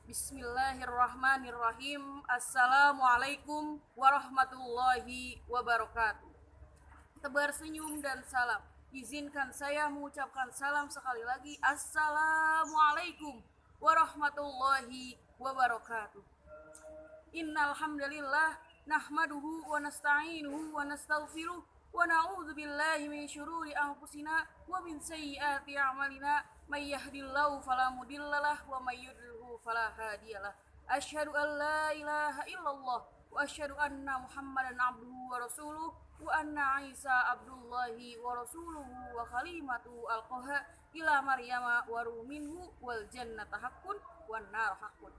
Bismillahirrahmanirrahim. Assalamualaikum warahmatullahi wabarakatuh. Tebar senyum dan salam. Izinkan saya mengucapkan salam sekali lagi. Assalamualaikum warahmatullahi wabarakatuh. Innal hamdalillah nahmaduhu wa nasta'inuhu wa nastaghfiruh wa na'udzu billahi min syururi anfusina wa min sayyiati a'malina may yahdihillahu fala mudhillalah wa may yudlilhu fala hadiyalah. Asyhadu an la ilaha illallah wa asyhadu anna Muhammadan abduhu wa rasuluh wa anna Isa abdullahi wa rasuluhu wa kalimatu alqaha ila Maryama wa ruminhu wal jannata haqqun wan nar haqqun.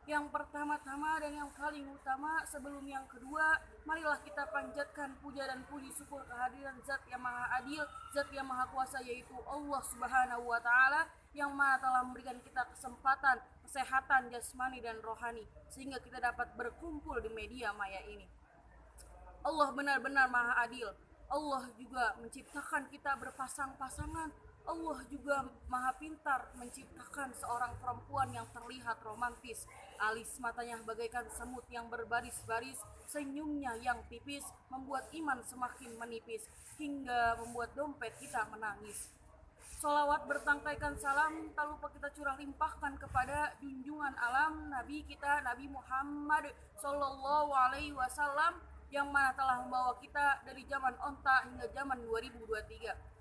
Yang pertama-tama dan yang paling utama sebelum yang kedua, marilah kita panjatkan puja dan puji syukur kehadiran Zat yang Maha Adil, Zat yang Maha Kuasa, yaitu Allah Subhanahu wa Ta'ala, yang Maha telah memberikan kita kesempatan, kesehatan jasmani dan rohani, sehingga kita dapat berkumpul di media maya ini. Allah benar-benar Maha Adil. Allah juga menciptakan kita berpasang-pasangan. Allah juga Maha pintar menciptakan seorang perempuan yang terlihat romantis. Alis matanya bagaikan semut yang berbaris-baris, senyumnya yang tipis membuat iman semakin menipis, hingga membuat dompet kita menangis. Sholawat bertangkaikan salam tak lupa kita curah limpahkan kepada junjungan alam Nabi kita, Nabi Muhammad Sallallahu Alaihi Wasallam, yang mana telah membawa kita dari zaman onta hingga zaman 2023.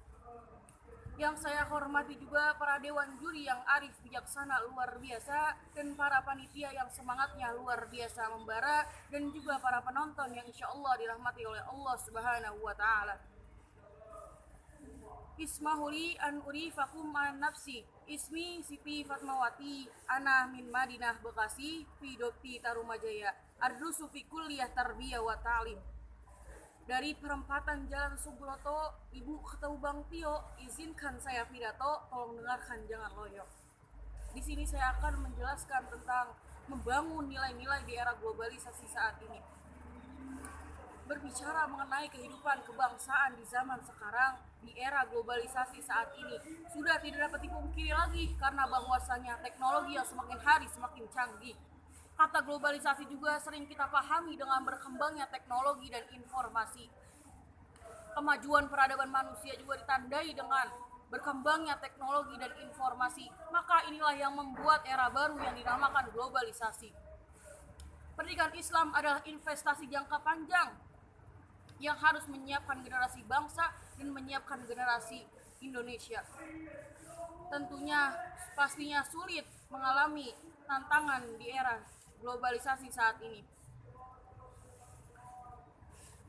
Yang saya hormati juga para dewan juri yang arif bijaksana luar biasa, dan para panitia yang semangatnya luar biasa membara, dan juga para penonton yang insya Allah dirahmati oleh Allah Subhanahu wa Ta'ala. Ismahuli an urifakum an nafsi. Ismi Siti Fatmawati, ana min Madinah Bekasi, fi Dopti Tarumajaya, ardusu fi kulliyah tarbiyah wa ta'lim. Dari perempatan Jalan Subroto, Ibu Ketemu Bang Tio, izinkan saya pidato, tolong dengarkan jangan loyo. Di sini saya akan menjelaskan tentang membangun nilai-nilai di era globalisasi saat ini. Berbicara mengenai kehidupan kebangsaan di zaman sekarang, di era globalisasi saat ini, sudah tidak dapat dipungkiri lagi karena bahwasanya teknologi yang semakin hari semakin canggih. Kata globalisasi juga sering kita pahami dengan berkembangnya teknologi dan informasi. Kemajuan peradaban manusia juga ditandai dengan berkembangnya teknologi dan informasi. Maka inilah yang membuat era baru yang dinamakan globalisasi. Pendidikan Islam adalah investasi jangka panjang yang harus menyiapkan generasi bangsa dan menyiapkan generasi Indonesia. Tentunya pastinya sulit mengalami tantangan di era globalisasi saat ini.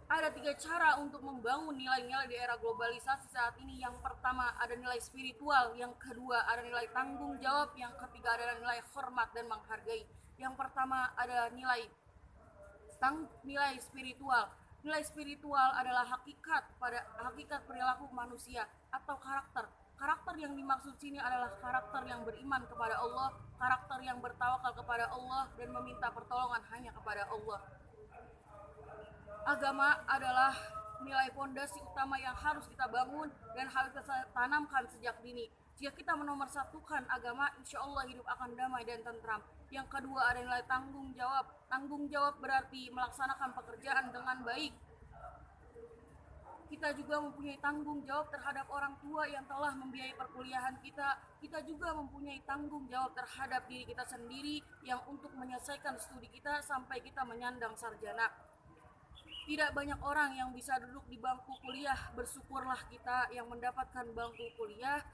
Ada 3 cara untuk membangun nilai-nilai di era globalisasi saat ini. Yang pertama ada nilai spiritual, yang kedua ada nilai tanggung jawab, yang ketiga adalah nilai hormat dan menghargai. Yang pertama ada nilai spiritual. Nilai spiritual adalah hakikat perilaku manusia atau karakter. Karakter yang dimaksud sini adalah karakter yang beriman kepada Allah, karakter yang bertawakal kepada Allah dan meminta pertolongan hanya kepada Allah. Agama adalah nilai fondasi utama yang harus kita bangun dan harus kita tanamkan sejak dini. Jika kita menomorsatukan agama, insya Allah hidup akan damai dan tentram. Yang kedua ada nilai tanggung jawab. Tanggung jawab berarti melaksanakan pekerjaan dengan baik. Kita juga mempunyai tanggung jawab terhadap orang tua yang telah membiayai perkuliahan kita. Kita juga mempunyai tanggung jawab terhadap diri kita sendiri yang untuk menyelesaikan studi kita sampai kita menyandang sarjana. Tidak banyak orang yang bisa duduk di bangku kuliah. Bersyukurlah kita yang mendapatkan bangku kuliah.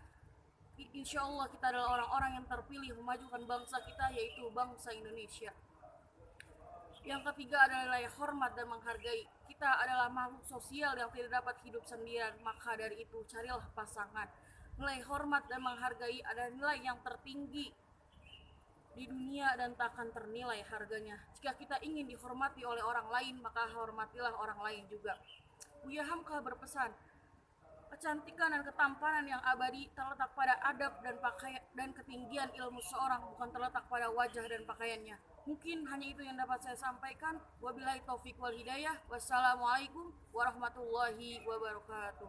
Insya Allah kita adalah orang-orang yang terpilih memajukan bangsa kita, yaitu bangsa Indonesia. Yang ketiga adalah nilai hormat dan menghargai. Kita adalah makhluk sosial yang tidak dapat hidup sendirian, maka dari itu carilah pasangan. Nilai hormat dan menghargai adalah nilai yang tertinggi di dunia dan tak akan ternilai harganya. Jika kita ingin dihormati oleh orang lain, maka hormatilah orang lain juga. Buya Hamka berpesan, kecantikan dan ketampanan yang abadi terletak pada adab dan ketinggian ilmu seorang, bukan terletak pada wajah dan pakaiannya. Mungkin hanya itu yang dapat saya sampaikan. Wabillahi taufik wal hidayah. Wassalamualaikum warahmatullahi wabarakatuh.